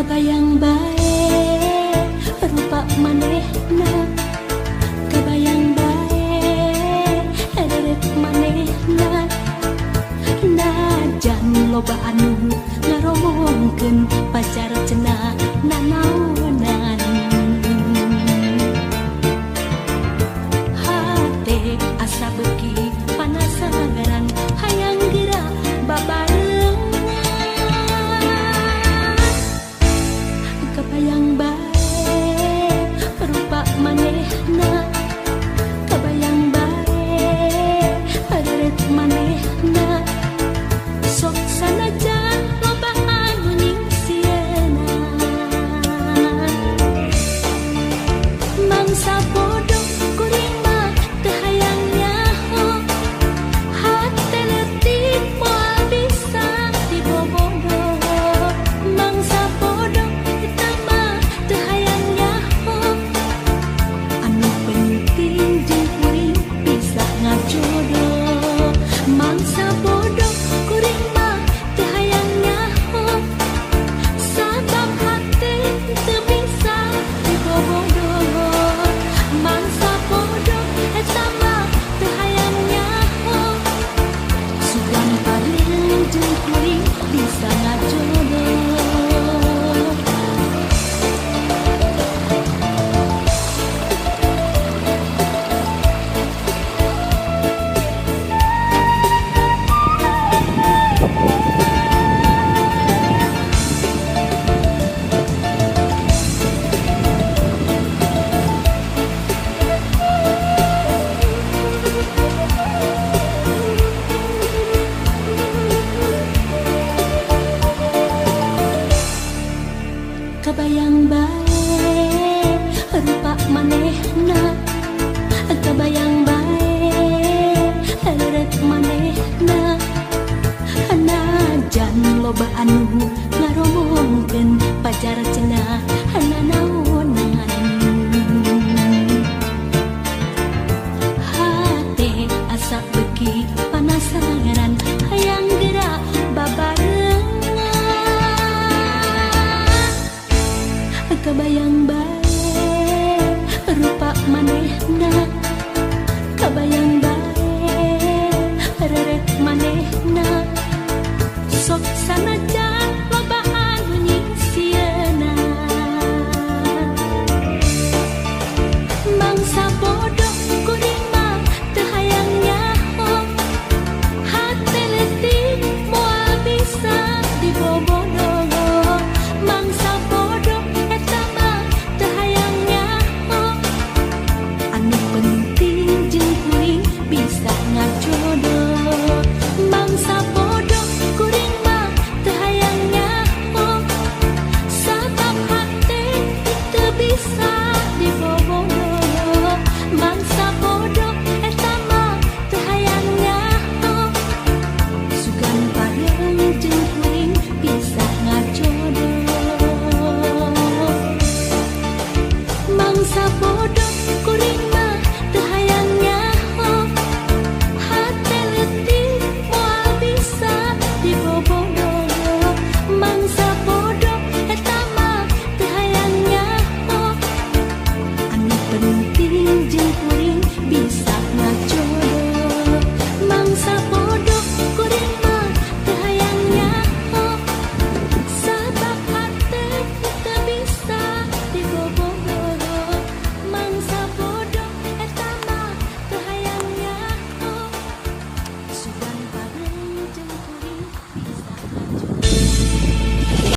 Kabayang bae rupa manehna, kabayang bae ederet manehna, najan loba anu ngaromongkeun pacar cenah nanaonan. Hate asa beuki panasaran hayang geura babarengan. Kabayang bae rupa manehna, kabayang bae ederet manehna, sok sanajan loba anu ningsieuna. Mangsa bodoh kuring mah teu hayang nyaho, hate leutik moal bisa dibobodoh. Mangsa bodoh eta mah teu hayang nyaho, anu penting jeung kuring bisa ngajodoh. Mangsa bodoh kuring mah teu hayang nyaho, sabab hate teu bisa dibobodoh. Mangsa bodoh eta mah teu hayang nyaho, sugan pareung jeung kuring bisa ngajodoh. Kabayang bae rupa manehna, kabayang bae ederet manehna, najan loba anu ngaromongkeun pacar cenah nanaonan. Hate asa beuki panasaran hayang geura babarengan. Kabayang bae